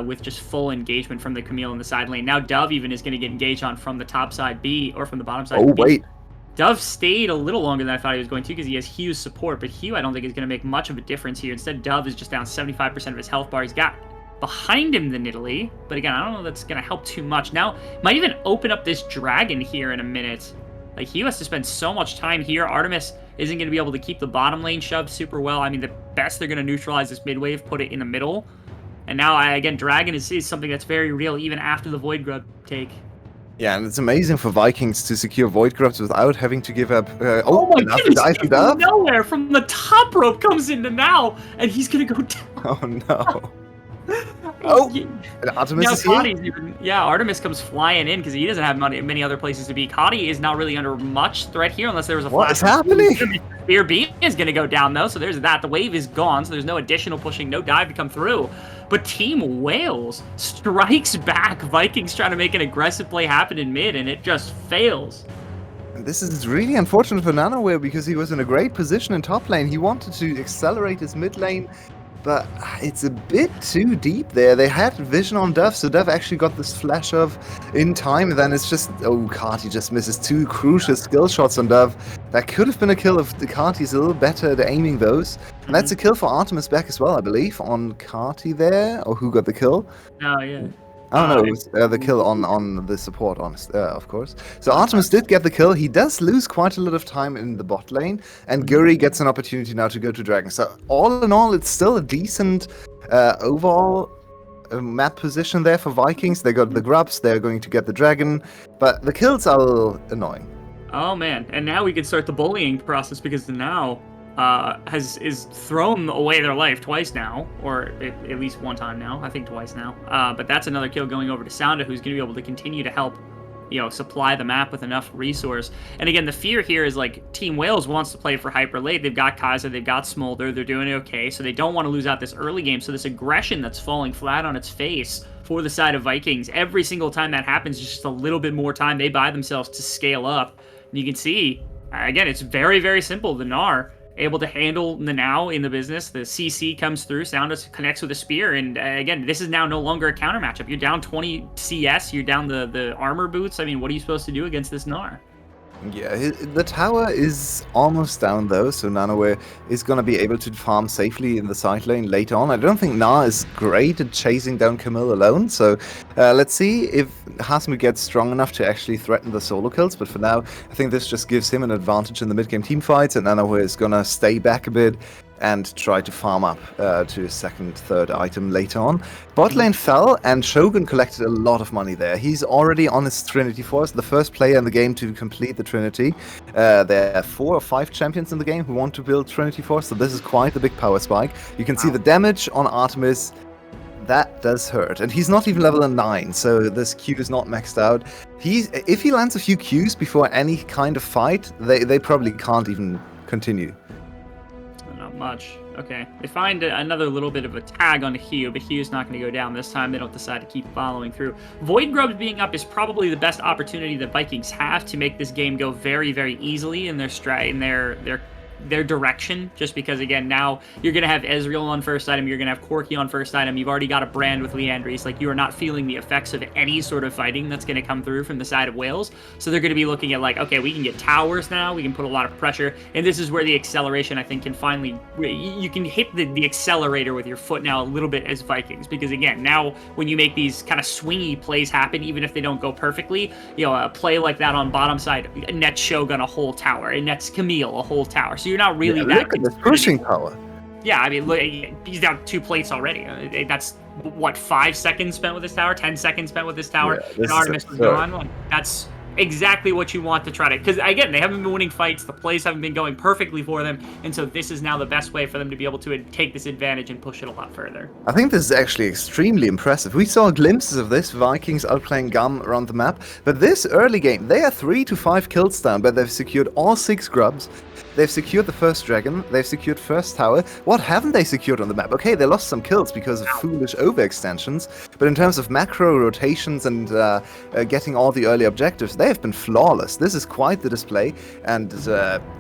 with just full engagement from the Camille in the side lane. Now Dove even is going to get engaged on from the top side B, or from the bottom side Oh, B. wait. Dove stayed a little longer than I thought he was going to because he has Hugh's support, but Hugh I don't think is going to make much of a difference here. Instead, Dove is just down 75% of his health bar. He's got behind him the Nidalee, but again, I don't know if that's going to help too much. Now, might even open up this dragon here in a minute. Like, Hugh has to spend so much time here. Artemis isn't going to be able to keep the bottom lane shoved super well. I mean, the best they're going to neutralize this mid wave, put it in the middle. And now, again, Dragon is something that's very real even after the Void Grub take. Yeah, and it's amazing for Vikings to secure Void Grubs without having to give up... oh my enough goodness, dive he to Dove? nowhere from the top rope comes into now, and he's going to go down. Oh, no. Oh, and Artemis now is here? Kadi's even, yeah, Artemis comes flying in because he doesn't have many other places to be. Kadi is not really under much threat here unless there was a What flash. is happening? Spear B is going to go down, though, so there's that. The wave is gone, so there's no additional pushing, no dive to come through. But Team Wales strikes back. Vikings trying to make an aggressive play happen in mid, and it just fails. This is really unfortunate for Nanoware because he was in a great position in top lane. He wanted to accelerate his mid lane, but it's a bit too deep there. They had vision on Dove, so Dove actually got this flash of in time, and then it's just, oh, Carty just misses two crucial skill shots on Dove. That could have been a kill if the Carty's a little better at aiming those. And that's a kill for Artemis back as well, I believe, on Carty there, or who got the kill? Oh, yeah. Oh no, it was the kill on the support, of course. So Artemis did get the kill. He does lose quite a lot of time in the bot lane, and Guri gets an opportunity now to go to Dragon. So all in all, it's still a decent overall map position there for Vikings. They got the grubs, they're going to get the Dragon, but the kills are a little annoying. Oh man, and now we can start the bullying process because now is thrown away their life twice now, or at least one time now. I think twice now. But that's another kill going over to Sounda, who's going to be able to continue to help, supply the map with enough resource. And again, the fear here is like Team Wales wants to play for hyper late. They've got Kaiser, they've got Smolder, they're doing okay, so they don't want to lose out this early game. So this aggression that's falling flat on its face for the side of Vikings, every single time that happens, just a little bit more time they buy themselves to scale up. And you can see, again, it's very, very simple. The Gnar able to handle the now in the business. The CC comes through, Sounda connects with a spear, and again, this is now no longer a counter matchup. You're down 20 CS, you're down the armor boots. I mean, what are you supposed to do against this Gnar? Yeah, the tower is almost down though, so Nanoware is going to be able to farm safely in the side lane later on. I don't think Na is great at chasing down Camille alone, so let's see if Hasmu gets strong enough to actually threaten the solo kills, but for now, I think this just gives him an advantage in the mid-game team fights, and Nanoware is going to stay back a bit and try to farm up to a second, third item later on. Bot lane fell, and Shogun collected a lot of money there. He's already on his Trinity Force, the first player in the game to complete the Trinity. There are 4 or 5 champions in the game who want to build Trinity Force, so this is quite the big power spike. You can see the damage on Artemis. That does hurt, and he's not even level 9, so this Q is not maxed out. If he lands a few Qs before any kind of fight, they probably can't even continue. Not much. Okay. They find another little bit of a tag on Hugh, but Hugh's not going to go down this time. They don't decide to keep following through. Void Grubs being up is probably the best opportunity that Vikings have to make this game go very, very easily in their direction, just because again now you're gonna have Ezreal on first item, you're gonna have Corki on first item, you've already got a brand with Leandris, like you are not feeling the effects of any sort of fighting that's gonna come through from the side of Wales. So they're gonna be looking at like, okay, we can get towers now, we can put a lot of pressure, and this is where the acceleration I think can finally, you can hit the accelerator with your foot now a little bit as Vikings, because again now when you make these kind of swingy plays happen, even if they don't go perfectly, a play like that on bottom side, it nets Shogun a whole tower, it nets Camille a whole tower, so you're not really Look at the pushing power. Yeah, I mean, look, he's down 2 plates already. That's, what, 5 seconds spent with this tower? 10 seconds spent with this tower? Yeah, and Artemis was gone? Like, that's exactly what you want to try to, because again, they haven't been winning fights, the plays haven't been going perfectly for them, and so this is now the best way for them to be able to take this advantage and push it a lot further. I think this is actually extremely impressive. We saw glimpses of this, Vikings outplaying Gum around the map, but this early game, they are 3 to 5 kills down, but they've secured all 6 grubs. They've secured the first dragon, they've secured first tower. What haven't they secured on the map? Okay, they lost some kills because of foolish overextensions, but in terms of macro rotations and getting all the early objectives, they have been flawless. This is quite the display, and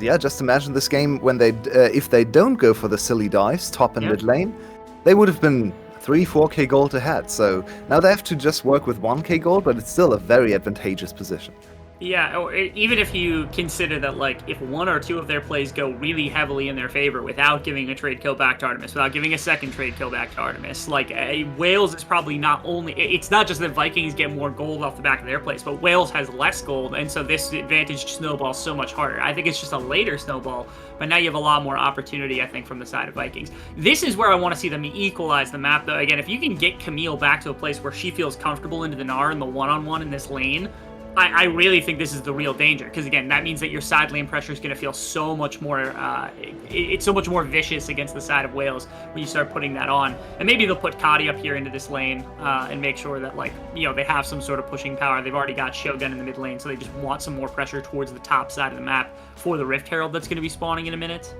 yeah, just imagine this game when they, if they don't go for the silly dives, top and mid lane, they would have been 3-4k gold ahead. So now they have to just work with 1k gold, but it's still a very advantageous position. Yeah, or even if you consider that, like, if 1 or 2 of their plays go really heavily in their favor without giving a trade kill back to Artemis, without giving a second trade kill back to Artemis, like, Wales is probably not only... It's not just that Vikings get more gold off the back of their plays, but Wales has less gold, and so this advantage snowballs so much harder. I think it's just a later snowball, but now you have a lot more opportunity, I think, from the side of Vikings. This is where I want to see them equalize the map, though. Again, if you can get Camille back to a place where she feels comfortable into the Gnar and the one-on-one in this lane, I really think this is the real danger, because again, that means that your side lane pressure is going to feel so much more, it's so much more vicious against the side of Wales when you start putting that on. And maybe they'll put Kadi up here into this lane and make sure that, like, you know, they have some sort of pushing power. They've already got Shogun in the mid lane, so they just want some more pressure towards the top side of the map for the Rift Herald that's going to be spawning in a minute.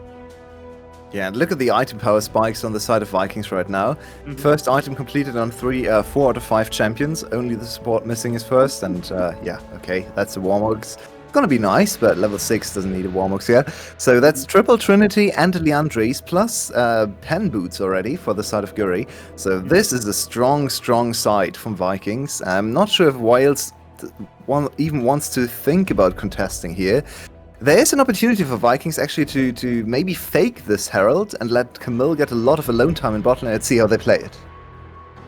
Yeah, and look at the item power spikes on the side of Vikings right now. First item completed on 4 out of 5 champions. Only the support missing is first, and yeah, okay, that's a Warmogs. Gonna be nice, but level 6 doesn't need a Warmogs yet. So that's Triple Trinity and Leandres, plus Pen Boots already for the side of Guri. So this is a strong, strong side from Vikings. I'm not sure if Wales even wants to think about contesting here. There is an opportunity for Vikings actually to maybe fake this Herald and let Camille get a lot of alone time in bot lane and see how they play it.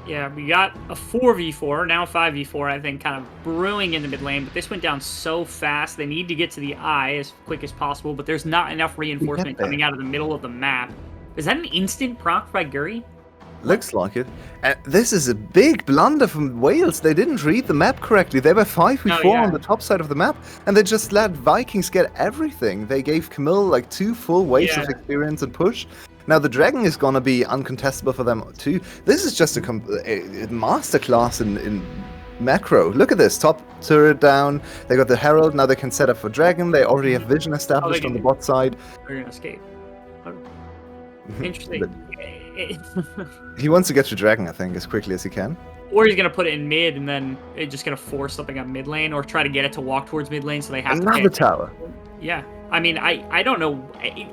Yeah, we got a 4v4, now 5v4, I think, kind of brewing in the mid lane, but this went down so fast. They need to get to the eye as quick as possible, but there's not enough reinforcement coming out of the middle of the map. Is that an instant proc by Guri? Looks like it. And this is a big blunder from Wales. They didn't read the map correctly. They were 5v4 on the top side of the map, and they just let Vikings get everything. They gave Camille like 2 full waves of experience and push. Now the dragon is gonna be uncontestable for them too. This is just a masterclass in macro. Look at this, top turret down. They got the Herald. Now they can set up for dragon. They already have vision established on the bot side. They're gonna escape. Interesting. He wants to get to dragon, I think, as quickly as he can. Or he's going to put it in mid, and then it's just going to force something on mid lane, or try to get it to walk towards mid lane, so they have Another tower. Yeah. I mean, I don't know.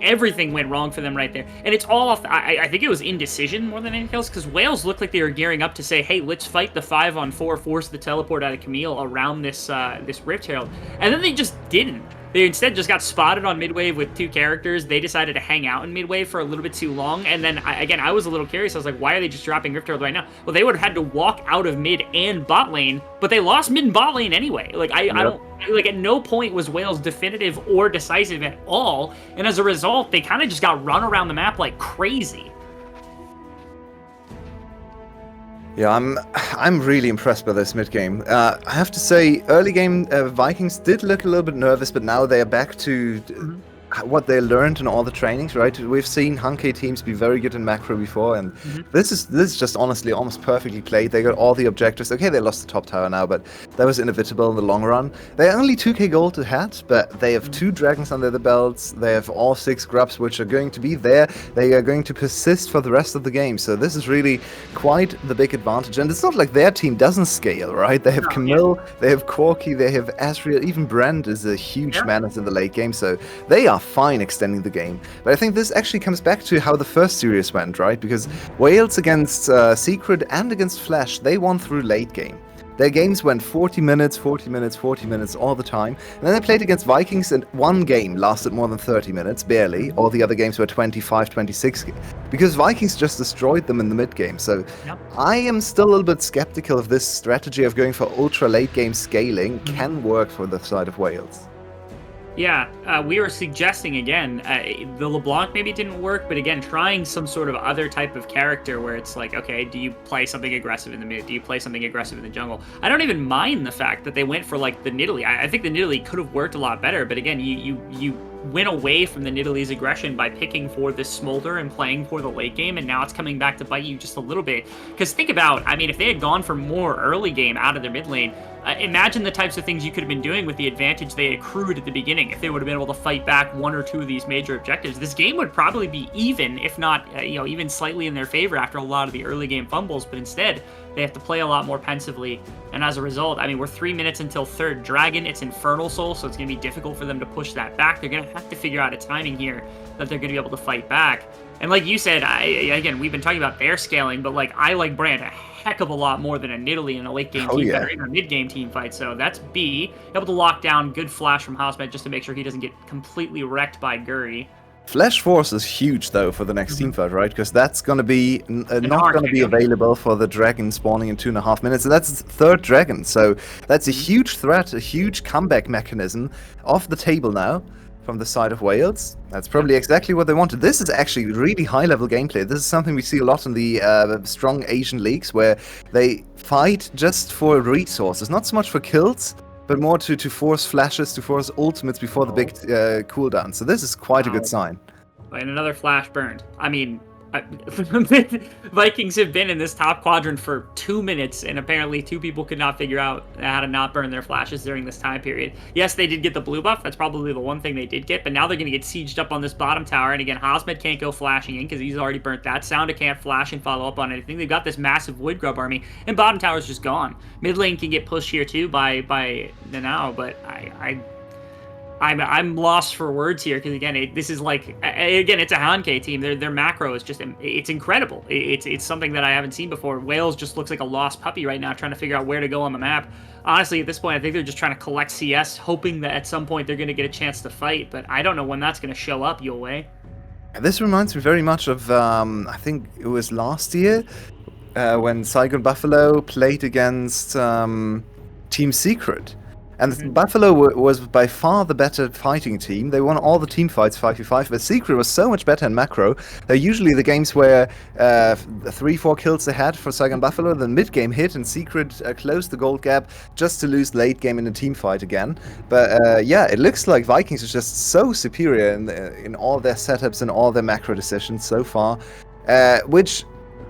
Everything went wrong for them right there. And it's all off... I think it was indecision more than anything else, because Wales looked like they were gearing up to say, hey, let's fight the 5-on-4, force the teleport out of Camille around this this Rift Herald. And then they just didn't. They instead just got spotted on midwave with 2 characters. They decided to hang out in midwave for a little bit too long. And then, again, I was a little curious. I was like, why are they just dropping Rift Herald right now? Well, they would have had to walk out of mid and bot lane, but they lost mid and bot lane anyway. Like, I don't... Like, at no point was Wales definitive or decisive at all. And as a result, they kind of just got run around the map like crazy. Yeah, I'm really impressed by this mid game. I have to say, early game Vikings did look a little bit nervous, but now they are back to what they learned in all the trainings, right? We've seen Hanke teams be very good in macro before, and this is just honestly almost perfectly played. They got all the objectives. Okay, they lost the top tower now, but that was inevitable in the long run. They're only 2k gold ahead, but they have 2 dragons under the belts. They have all 6 grubs, which are going to be there. They are going to persist for the rest of the game. So this is really quite the big advantage. And it's not like their team doesn't scale, right? They have Camille, they have Corki, they have Asriel. Even Brand is a huge menace in the late game. So they are fine extending the game. But I think this actually comes back to how the first series went, right? Because Wales against Secret and against Flash, they won through late game. Their games went 40 minutes, 40 minutes, 40 minutes all the time. And then they played against Vikings, and one game lasted more than 30 minutes, barely. All the other games were 25, 26. Because Vikings just destroyed them in the mid game. So I am still a little bit skeptical if this strategy of going for ultra late game scaling can work for the side of Wales. Yeah, we were suggesting again, the LeBlanc maybe didn't work, but again, trying some sort of other type of character where it's like, okay, do you play something aggressive in the mid? Do you play something aggressive in the jungle? I don't even mind the fact that they went for like the Nidalee. I think the Nidalee could have worked a lot better, but again, you went away from the Nidalee's aggression by picking for this Smolder and playing for the late game, and now it's coming back to bite you just a little bit. Because think about, I mean, if they had gone for more early game out of their mid lane, imagine the types of things you could have been doing with the advantage they accrued at the beginning. If they would have been able to fight back one or two of these major objectives, this game would probably be even, if not, even slightly in their favor after a lot of the early game fumbles. But instead, they have to play a lot more pensively. And as a result, I mean, we're 3 minutes until third dragon. It's Infernal Soul, so it's going to be difficult for them to push that back. They're going to have to figure out a timing here that they're going to be able to fight back. And like you said, again, we've been talking about their scaling, but like I like Brand a heck of a lot more than a Nidalee in a late game team fight or even a mid game team fight. So that's B. Able to lock down, good flash from Hausmed just to make sure he doesn't get completely wrecked by Guri. Flash Force is huge though for the next team fight, right? Because that's going to be not going to be available for the dragon spawning in 2.5 minutes, and that's third dragon. So that's a huge threat, a huge comeback mechanism off the table now from the side of Wales. That's probably exactly what they wanted. This is actually really high-level gameplay. This is something we see a lot in the strong Asian leagues, where they fight just for resources, not so much for kills, but more to force flashes, to force ultimates before the big cooldown. So this is quite a good sign. And another flash burned. I mean, Vikings have been in this top quadrant for 2 minutes, and apparently 2 people could not figure out how to not burn their flashes during this time period. Yes, they did get the blue buff. That's probably the one thing they did get, but now they're going to get sieged up on this bottom tower. And again, Hausmed can't go flashing in because he's already burnt that. Sounda can't flash and follow up on anything. They've got this massive wood grub army, and bottom tower's just gone. Mid lane can get pushed here too by Nanao, but I'm lost for words here because again, this is like it's a Hankei team. Their macro is just it's incredible. It's something that I haven't seen before. Wales just looks like a lost puppy right now, trying to figure out where to go on the map. Honestly, at this point, I think they're just trying to collect CS, hoping that at some point they're going to get a chance to fight. But I don't know when that's going to show up. Yulwei. This reminds me very much of I think it was last year when Saigon Buffalo played against Team Secret. And Buffalo was by far the better fighting team. They won all the team fights 5v5, but Secret was so much better in macro. They're usually the games where 3-4 kills they had for Saigon Buffalo, then mid-game hit, and Secret closed the gold gap just to lose late game in a team fight again. But yeah, it looks like Vikings is just so superior in all their setups and all their macro decisions so far, which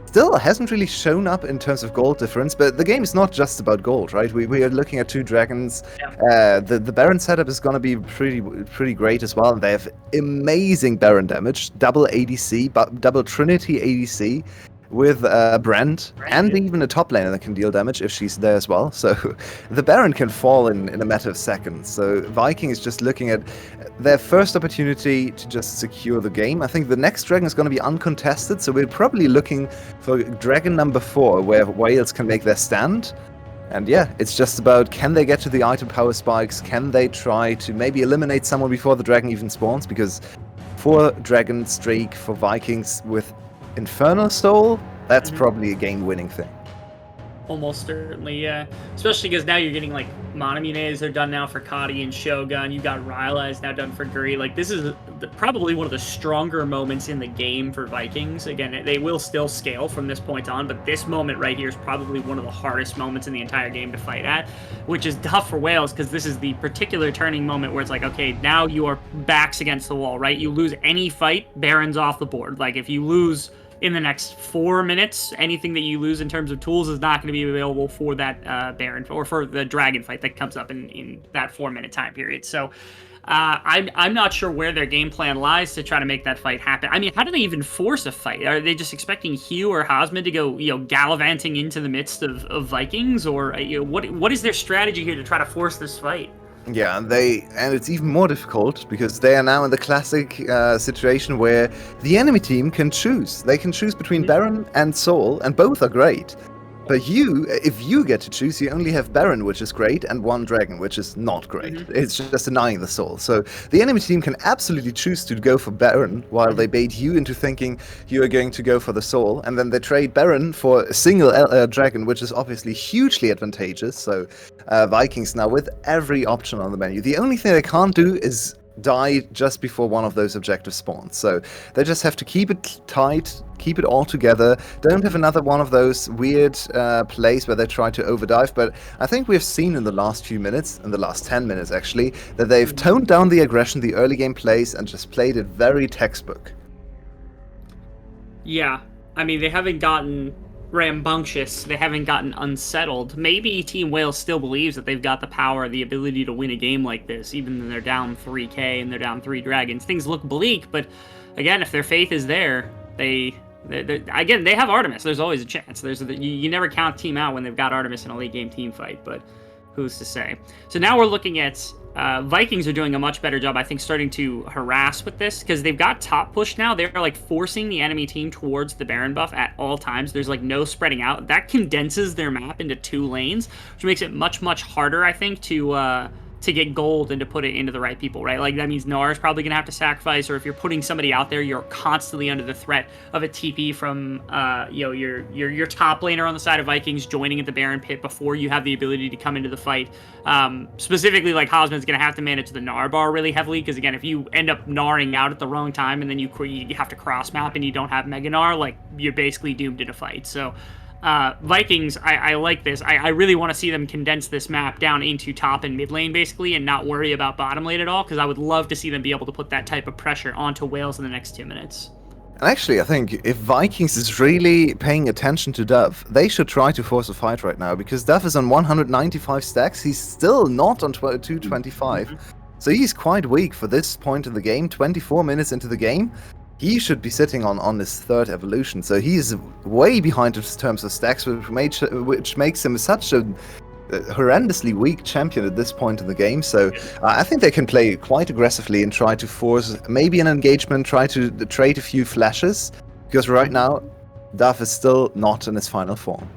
still hasn't really shown up in terms of gold difference, but the game is not just about gold, right? We are looking at 2 dragons. Yeah. The Baron setup is going to be pretty great as well. They have amazing Baron damage, double ADC, double Trinity ADC with Brand, and even a top laner that can deal damage if she's there as well. So the Baron can fall in a matter of seconds. So Viking is just looking at their first opportunity to just secure the game. I think the next dragon is going to be uncontested, so we're probably looking for dragon number 4, where Wales can make their stand. And yeah, it's just about, can they get to the item power spikes? Can they try to maybe eliminate someone before the dragon even spawns? Because 4 dragon streak for Vikings with Infernal Soul, that's probably a game-winning thing. Almost certainly, yeah. Especially because now you're getting like Monomunes, they're done now for Kadi and Shogun. You've got Ryla is now done for Guri. Like this is probably one of the stronger moments in the game for Vikings. Again, they will still scale from this point on, but this moment right here is probably one of the hardest moments in the entire game to fight at, which is tough for Wales because this is the particular turning moment where it's like, okay, now your back's against the wall, right? You lose any fight, Baron's off the board. Like if you lose in the next 4 minutes, anything that you lose in terms of tools is not going to be available for that Baron or for the dragon fight that comes up in that 4-minute time period. So I'm not sure where their game plan lies to try to make that fight happen. I mean, how do they even force a fight? Are they just expecting Hugh or Hausmed to go, gallivanting into the midst of Vikings, or what is their strategy here to try to force this fight? Yeah, and it's even more difficult because they are now in the classic situation where the enemy team can choose. They can choose between Baron and Soul, and both are great. But if you get to choose, you only have Baron, which is great, and 1 dragon, which is not great. It's just denying the Soul. So the enemy team can absolutely choose to go for Baron, while they bait you into thinking you are going to go for the Soul, and then they trade Baron for a single dragon, which is obviously hugely advantageous. So Vikings now with every option on the menu. The only thing they can't do is die just before one of those objective spawns. So they just have to keep it tight, keep it all together. Don't have another one of those weird plays where they try to overdive. But I think we've seen in the last few minutes, in the last 10 minutes actually, that they've toned down the aggression, the early game plays, and just played it very textbook. Yeah, I mean, they haven't gotten rambunctious, they haven't gotten unsettled. Maybe Team Wales still believes that they've got the power, the ability to win a game like this, even though they're down 3k and they're down 3 dragons. Things look bleak, but again, if their faith is there, they have Artemis. There's always a chance. You never count team out when they've got Artemis in a late game team fight, but who's to say? So now we're looking at Vikings are doing a much better job, I think, starting to harass with this, because they've got top push now. They're like forcing the enemy team towards the Baron buff at all times. There's like no spreading out. That condenses their map into 2 lanes, which makes it much, much harder, I think, to get gold and to put it into the right people, right? Like, that means Gnar is probably going to have to sacrifice, or if you're putting somebody out there, you're constantly under the threat of a TP from, your top laner on the side of Vikings joining at the Baron pit before you have the ability to come into the fight. Specifically, like, Hosman's going to have to manage the Gnar bar really heavily, because, again, if you end up Gnaring out at the wrong time and then you have to cross map and you don't have Mega Gnar, like, you're basically doomed in a fight. So, Vikings, I like this. I really want to see them condense this map down into top and mid lane, basically, and not worry about bottom lane at all, because I would love to see them be able to put that type of pressure onto Wales in the next 2 minutes. And actually, I think if Vikings is really paying attention to Dove, they should try to force a fight right now, because Dove is on 195 stacks. He's still not on 225. So he's quite weak for this point in the game, 24 minutes into the game. He should be sitting on his 3rd evolution, so he's way behind in terms of stacks, which makes him such a horrendously weak champion at this point in the game. So I think they can play quite aggressively and try to force maybe an engagement, try to trade a few flashes, because right now, Duff is still not in his final form.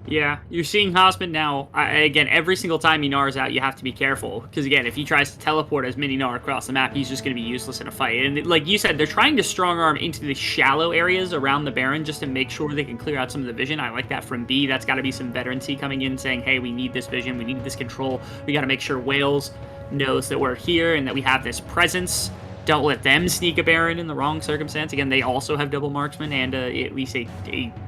Yeah, you're seeing Hosman now. Again, every single time Gnar's out, you have to be careful. Because, again, if he tries to teleport as mini Gnar across the map, he's just going to be useless in a fight. And, like you said, they're trying to strong arm into the shallow areas around the Baron just to make sure they can clear out some of the vision. I like that from B. That's got to be some veterancy coming in saying, hey, we need this vision, we need this control. We got to make sure Wales knows that we're here and that we have this presence. Don't let them sneak a Baron in the wrong circumstance. Again, they also have double marksman and at least a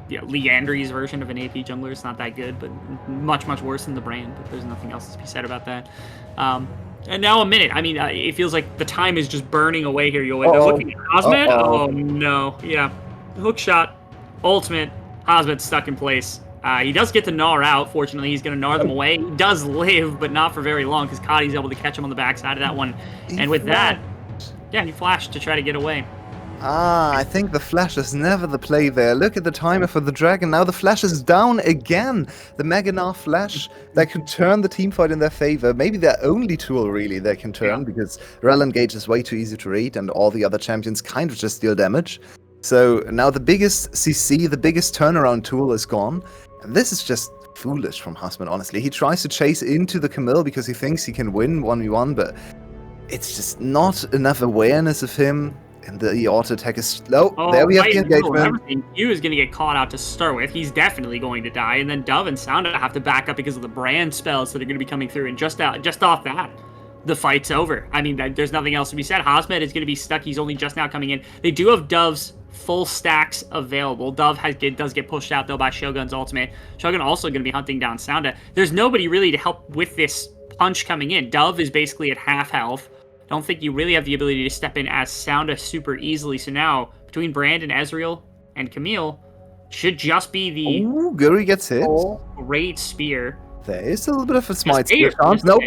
Leandry's version of an AP jungler. It's not that good, but much, much worse than the brand. But there's nothing else to be said about that. And now a minute. I mean, it feels like the time is just burning away here. You're looking at Hosmed. Oh, no. Yeah. Hook shot. Ultimate. Hosmed's stuck in place. He does get to Gnar out. Fortunately, he's going to Gnar them away. He does live, but not for very long, because Kadi's able to catch him on the backside of that one. And with that... Yeah, he flashed to try to get away. I think the flash is never the play there. Look at the timer for the dragon. Now the flash is down again. The Mega Gnar flash that could turn the teamfight in their favor. Maybe their only tool, really, they can turn, because Rel Engage is way too easy to read, and all the other champions kind of just deal damage. So now the biggest CC, the biggest turnaround tool is gone. And this is just foolish from Husband, honestly. He tries to chase into the Camille because he thinks he can win 1v1, but... it's just not enough awareness of him, and the auto attack is slow. Oh, there we have the engagement. Q is going to get caught out to start with. He's definitely going to die, and then Dove and Sounda have to back up because of the brand spells that are going to be coming through. And just off that, the fight's over. I mean, there's nothing else to be said. Hosmed is going to be stuck. He's only just now coming in. They do have Dove's full stacks available. Dove does get pushed out though by Shogun's ultimate. Shogun also going to be hunting down Sounda. There's nobody really to help with this punch coming in. Dove is basically at half health. Don't think you really have the ability to step in as Sounda super easily. So now, between Brand and Ezreal and Camille, should just be the... Ooh, Guri gets hit. Great spear. There is a little bit of a smite spear chance. Nope.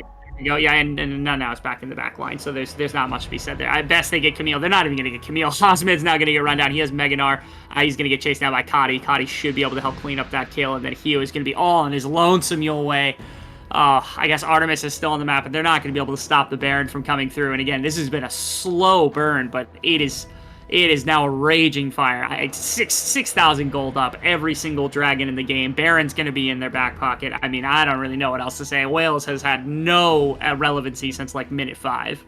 Go, yeah, and now it's back in the back line, so there's not much to be said there. At best, they get Camille. They're not even going to get Camille. Hosmed's now going to get run down. He has Mega Gnar. He's going to get chased down by Kadi. Kadi should be able to help clean up that kill, and then Hio is going to be all on his lonesome mule way. I guess Artemis is still on the map, and they're not going to be able to stop the Baron from coming through. And again, this has been a slow burn, but it is now a raging fire. 6,000 gold up, every single dragon in the game. Baron's going to be in their back pocket. I mean, I don't really know what else to say. Wales has had no relevancy since like minute 5.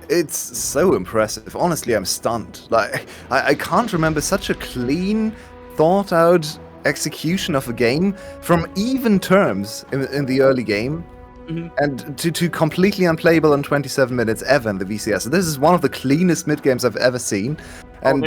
It's so impressive. Honestly, I'm stunned. Like, I can't remember such a clean, thought-out execution of a game from even terms in the early game and to completely unplayable in 27 minutes ever in the VCS. This is one of the cleanest mid games I've ever seen, and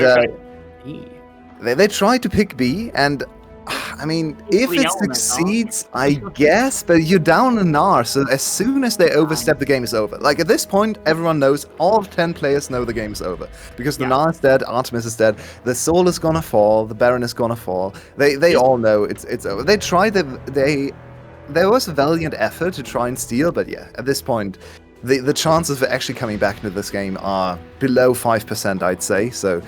they tried to pick B, and I mean, if it succeeds, I guess, but you're down an R, so as soon as they overstep, the game is over. Like, at this point, everyone knows, all 10 players know the game is over. Because the Gnar is dead, Artemis is dead, the Soul is gonna fall, the Baron is gonna fall. They all know it's over. They tried, there was a valiant effort to try and steal, but yeah, at this point, the chances of actually coming back into this game are below 5%, I'd say, so...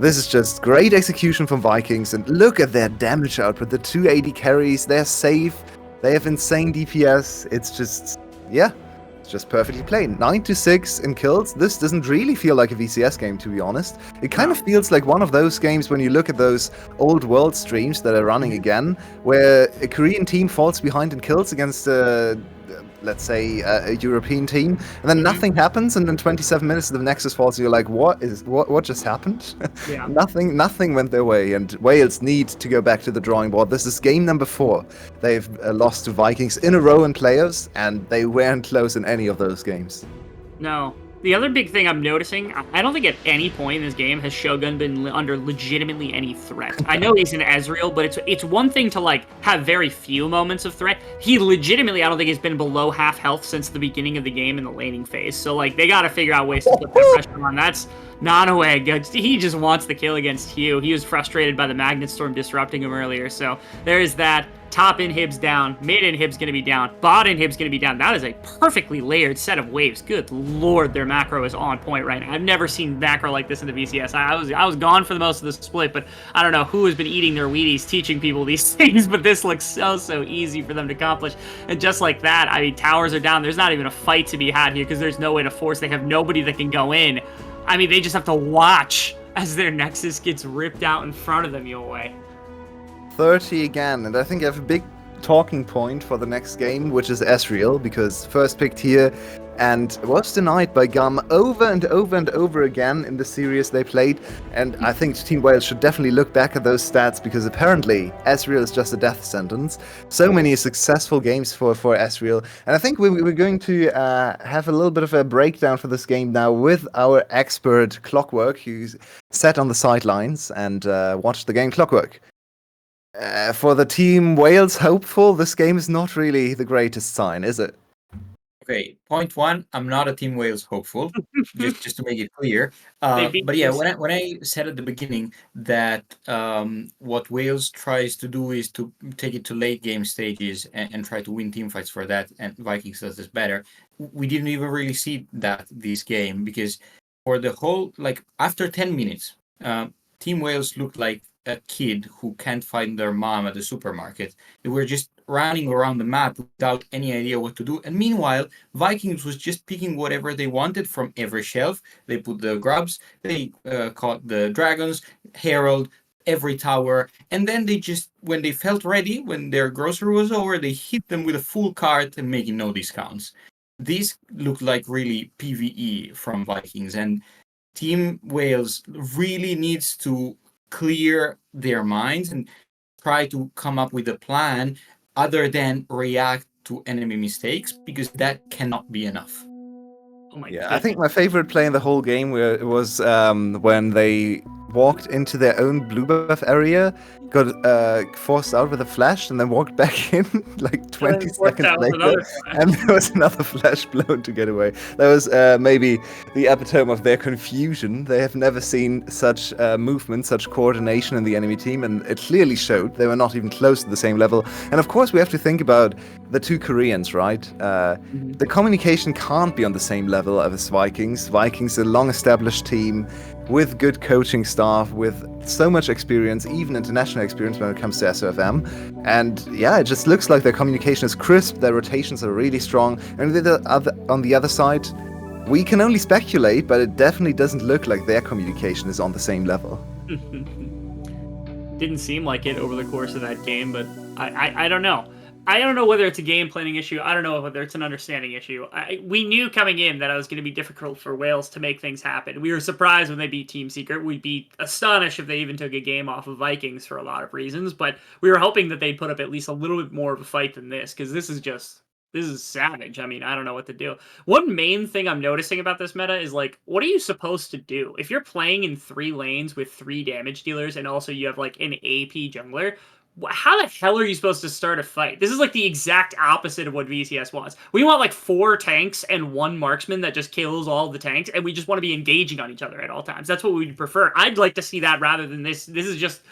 This is just great execution from Vikings, and look at their damage output. The 280 carries, they're safe, they have insane DPS. It's just, yeah, it's just perfectly played. 9-6 in kills. This doesn't really feel like a VCS game, to be honest. It kind of feels like one of those games when you look at those old world streams that are running again, where a Korean team falls behind in kills against let's say a European team, and then nothing happens, and in 27 minutes the Nexus falls, and you're like, what just happened? Nothing went their way, and Wales need to go back to the drawing board. This is game number 4. They've lost to Vikings in a row in players, and they weren't close in any of those games. No. The other big thing I'm noticing, I don't think at any point in this game has Shogun been under legitimately any threat. I know he's an Ezreal, but it's one thing to, like, have very few moments of threat. He legitimately, I don't think, has been below half health since the beginning of the game in the laning phase. So, like, they gotta figure out ways to put that pressure on. That's Nanoeg. He just wants the kill against Hugh. He was frustrated by the Magnet Storm disrupting him earlier, so there is that. Top inhib's down, mid inhib's gonna be down, bot inhib's gonna be down. That is a perfectly layered set of waves. Good lord, their macro is on point right now. I've never seen macro like this in the VCS. I was gone for the most of the split, but I don't know who has been eating their Wheaties teaching people these things, but this looks so easy for them to accomplish. And just like that, I mean, towers are down. There's not even a fight to be had here because there's no way to force. They have nobody that can go in. I mean, they just have to watch as their Nexus gets ripped out in front of them, Yowei. 30 again, and I think I have a big talking point for the next game, which is Ezreal, because first picked here and was denied by Gum over and over and over again in the series they played, and I think Team Wales should definitely look back at those stats, because apparently Ezreal is just a death sentence. So many successful games for Ezreal, and I think we're going to have a little bit of a breakdown for this game now with our expert Clockwork, who's sat on the sidelines and watched the game. Clockwork. For the Team Wales hopeful, this game is not really the greatest sign, is it? Okay, point 1, I'm not a Team Wales hopeful, just to make it clear. But yeah, when I said at the beginning that what Wales tries to do is to take it to late game stages and try to win team fights for that, and Vikings does this better, we didn't even really see that this game, because for the whole, like, after 10 minutes, Team Wales looked like a kid who can't find their mom at the supermarket. They were just running around the map without any idea what to do. And meanwhile, Vikings was just picking whatever they wanted from every shelf. They put the grubs, they caught the dragons, Herald, every tower. And then they just, when they felt ready, when their grocery was over, they hit them with a full cart and making no discounts. These looked like really PvE from Vikings. And Team Wales really needs to clear their minds and try to come up with a plan other than react to enemy mistakes, because that cannot be enough. Oh my I think my favorite play in the whole game was when they walked into their own blue buff area, got forced out with a flash, and then walked back in like 20 seconds later, and there was another flash blown to get away. That was maybe the epitome of their confusion. They have never seen such movement, such coordination in the enemy team, and it clearly showed. They were not even close to the same level. And of course, we have to think about the two Koreans, right? The communication can't be on the same level as Vikings. Vikings, a long-established team with good coaching staff, with so much experience, even international experience when it comes to SOFM. And yeah, it just looks like their communication is crisp, their rotations are really strong. And on the other side, we can only speculate, but it definitely doesn't look like their communication is on the same level. Didn't seem like it over the course of that game, but I don't know. I don't know whether it's a game planning issue. I don't know whether it's an understanding issue. We knew coming in that it was going to be difficult for Wales to make things happen. We were surprised when they beat Team Secret. We'd be astonished if they even took a game off of Vikings for a lot of reasons. But we were hoping that they'd put up at least a little bit more of a fight than this, because this is just This is savage. I mean, I don't know what to do. One main thing I'm noticing about this meta is like, what are you supposed to do? If you're playing in 3 lanes with 3 damage dealers and also you have like an AP jungler, how the hell are you supposed to start a fight? This is like the exact opposite of what VCS wants. We want like 4 tanks and 1 marksman that just kills all the tanks, and we just want to be engaging on each other at all times. That's what we'd prefer. I'd like to see that rather than this. This is just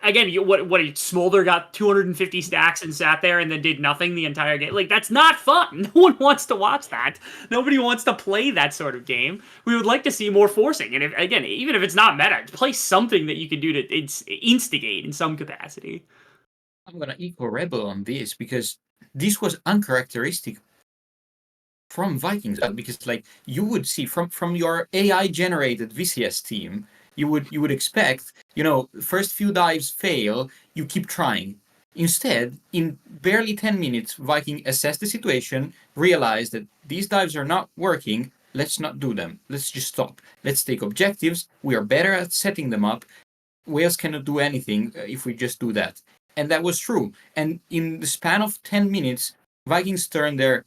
again, Smolder got 250 stacks and sat there and then did nothing the entire game. Like, that's not fun. No one wants to watch that. Nobody wants to play that sort of game. We would like to see more forcing. And again, even if it's not meta, play something that you can do to instigate in some capacity. I'm gonna equal Rebel on this because this was uncharacteristic from Vikings, because like you would see from your AI generated VCS team, you would expect, first few dives fail, you keep trying. Instead, in barely 10 minutes, Viking assess the situation, realize that these dives are not working, let's not do them. Let's just stop. Let's take objectives. We are better at setting them up. Wales cannot do anything if we just do that. And that was true. And in the span of 10 minutes, Vikings turned their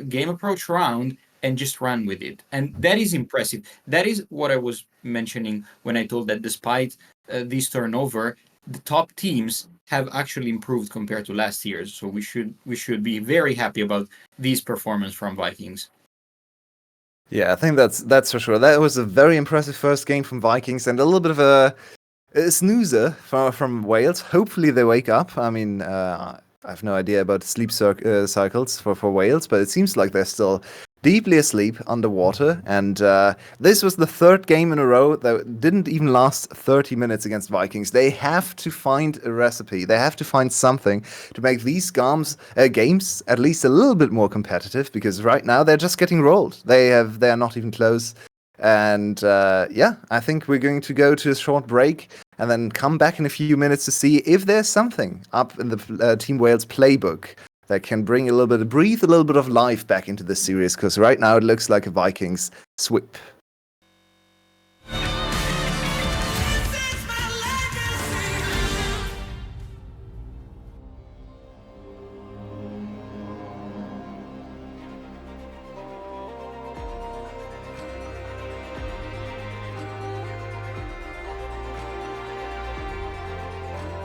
game approach around and just ran with it. And that is impressive. That is what I was mentioning when I told that despite this turnover, the top teams have actually improved compared to last year's. So we should be very happy about this performance from Vikings. Yeah, I think that's for sure. That was a very impressive first game from Vikings and a little bit of a snoozer from Wales. Hopefully they wake up. I mean, I have no idea about sleep cycles for Wales, but it seems like they're still deeply asleep underwater. And this was the third game in a row that didn't even last 30 minutes against Vikings. They have to find a recipe. They have to find something to make these games at least a little bit more competitive, because right now they're just getting rolled. They're not even close. And I think we're going to go to a short break and then come back in a few minutes to see if there's something up in the Team Wales playbook that can breathe a little bit of life back into this series, because right now it looks like a Vikings sweep.